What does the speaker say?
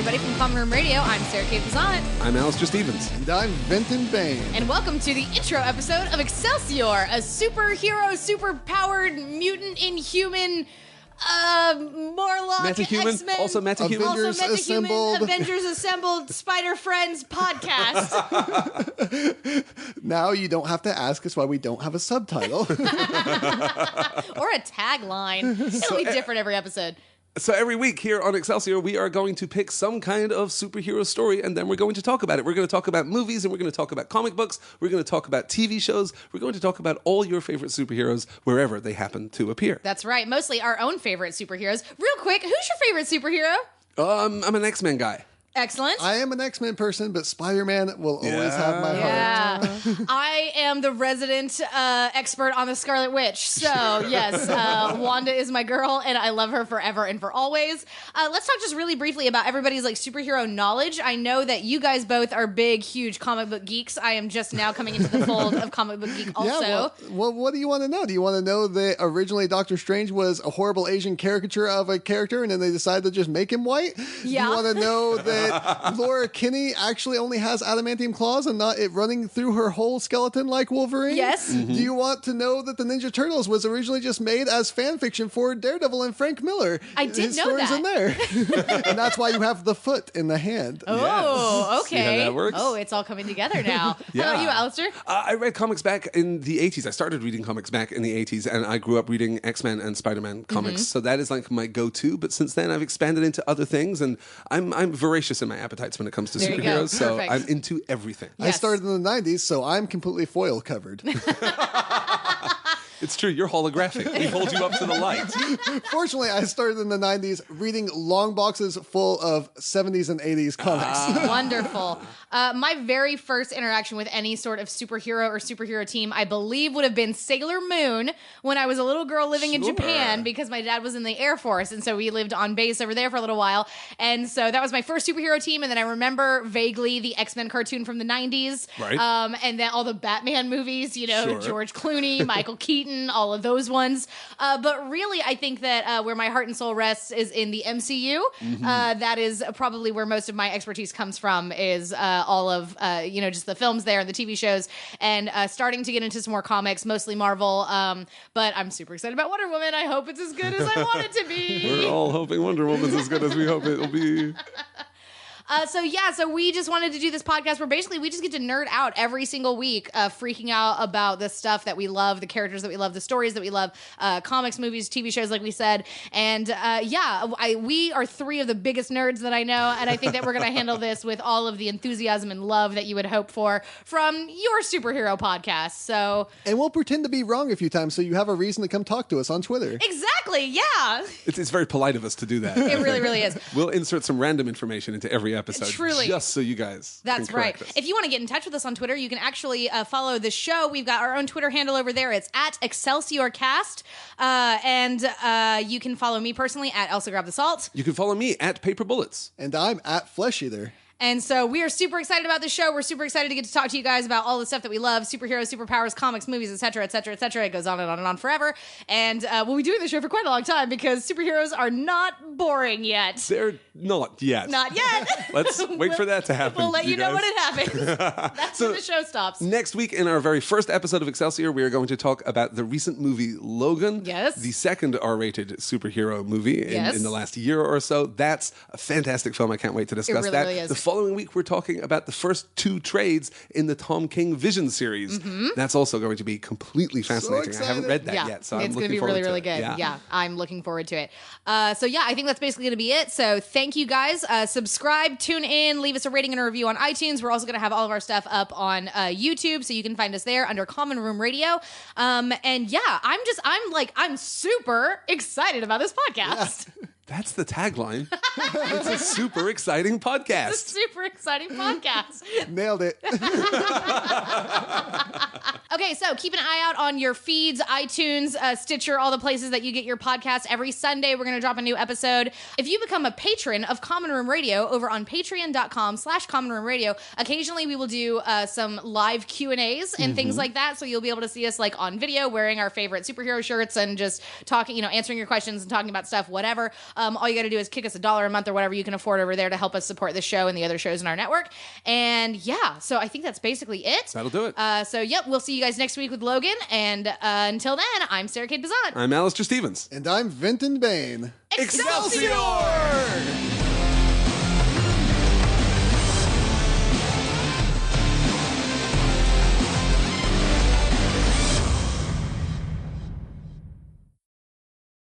everybody, from Common Room Radio. I'm Sarah Kate Bazant. I'm Alastair Stevens. And I'm Vinton Bain. And welcome to the intro episode of Excelsior, a superhero, superpowered, mutant, inhuman, Morlock, Metahuman, X-Men, also metahuman. Avengers Assembled. Avengers Assembled, Spider Friends podcast. Now you don't have to ask us why we don't have a subtitle. Or a tagline. It'll be different every episode. So every week here on Excelsior, we are going to pick some kind of superhero story, and then we're going to talk about it. We're going to talk about movies, and we're going to talk about comic books. We're going to talk about TV shows. We're going to talk about all your favorite superheroes wherever they happen to appear. That's right. Mostly our own favorite superheroes. Real quick, who's your favorite superhero? I'm an X-Men guy. Excellent. I am an X-Men person, but Spider-Man will always have my heart. Yeah. I am the resident expert on the Scarlet Witch. So, yes, Wanda is my girl, and I love her forever and for always. Let's talk just really briefly about everybody's superhero knowledge. I know that you guys both are big, huge comic book geeks. I am just now coming into the fold of comic book geek also. Yeah, well, what do you want to know? Do you want to know that originally Doctor Strange was a horrible Asian caricature of a character, and then they decided to just make him white? Yeah. Do you want to know that Laura Kinney actually only has adamantium claws and not it running through her whole skeleton like Wolverine? Yes. Do you want to know that the Ninja Turtles was originally just made as fan fiction for Daredevil and Frank Miller? I did His know story's that. in there. And that's why you have the foot in the hand. Oh, okay. See how that works? Oh, it's all coming together now. Yeah. How about you, Alastair? I read comics back in the 80s. I started reading comics back in the 80s, and I grew up reading X-Men and Spider-Man comics. So that is my go-to. But since then, I've expanded into other things, and I'm voracious in my appetites when it comes to There you go. superheroes. So Perfect. I'm into everything. I Yes. started in the 90s, so I'm completely foil covered. It's true. You're holographic. We hold you up to the light. Fortunately, I started in the 90s reading long boxes full of 70s and 80s comics. Wonderful. My very first interaction with any sort of superhero or superhero team, I believe, would have been Sailor Moon when I was a little girl living in Sure. Japan because my dad was in the Air Force. And so we lived on base over there for a little while. And so that was my first superhero team. And then I remember vaguely the X-Men cartoon from the 90s. Right. And then all the Batman movies, Sure. George Clooney, Michael Keaton, all of those ones. But really, I think that where my heart and soul rests is in the MCU. That is probably where most of my expertise comes from, is all of, just the films there and the TV shows, and starting to get into some more comics, mostly Marvel. But I'm super excited about Wonder Woman. I hope it's as good as I want it to be. We're all hoping Wonder Woman's as good as we hope it'll be. So we just wanted to do this podcast where basically we just get to nerd out every single week, freaking out about the stuff that we love, the characters that we love, the stories that we love, comics, movies, TV shows, like we said. And we are three of the biggest nerds that I know, and I think that we're going to handle this with all of the enthusiasm and love that you would hope for from your superhero podcast. So And we'll pretend to be wrong a few times so you have a reason to come talk to us on Twitter. exactly, yeah, It's very polite of us to do that. it really, really is. We'll insert some random information into every episode. Truly. Just so you guys That's can right. correct us. If you want to get in touch with us on Twitter, you can actually follow the show. We've got our own Twitter handle over there. It's at ExcelsiorCast. And you can follow me personally at Elsa Grab the Salt. You can follow me at Paper Bullets. And I'm at Flesh Eater. And so we are super excited about this show. We're super excited to get to talk to you guys about all the stuff that we love, superheroes, superpowers, comics, movies, etc., etc., etc. It goes on and on and on forever. And we'll be doing this show for quite a long time because superheroes are not boring yet. They're not yet. Not yet. Let's wait for that to happen. We'll let you know guys. when it happens. That's when the show stops. Next week, in our very first episode of Excelsior, we are going to talk about the recent movie Logan. Yes. The second R-rated superhero movie Yes. in the last year or so. That's a fantastic film. I can't wait to discuss really, that. really is. The following week, we're talking about the first two trades in the Tom King Vision series. That's also going to be completely fascinating. I haven't excited. read that yet, so I'm it's looking gonna be forward really, to really it. good. Yeah, I'm looking forward to it. I think that's basically going to be it. So thank you guys. Subscribe, tune in, leave us a rating and a review on iTunes. We're also going to have all of our stuff up on YouTube, so you can find us there under Common Room Radio. I'm super excited about this podcast. That's the tagline. It's a super exciting It's a podcast. super exciting podcast. Nailed it. Okay, so keep an eye out on your feeds, iTunes, Stitcher, all the places that you get your podcasts. Every Sunday, we're going to drop a new episode. If you become a patron of Common Room Radio over on patreon.com/Common Room Radio, occasionally we will do some live Q&As and things like that. So you'll be able to see us like on video wearing our favorite superhero shirts and just talking, answering your questions and talking about stuff, whatever. All you got to do is kick us $1 a month or whatever you can afford over there to help us support this show and the other shows in our network. And yeah, so I think that's basically it. That'll do it. So yep, we'll see you guys next week with Logan. And until then, I'm Sarah Kate Bazant. I'm Alastair Stevens. And I'm Vinton Bain. Excelsior!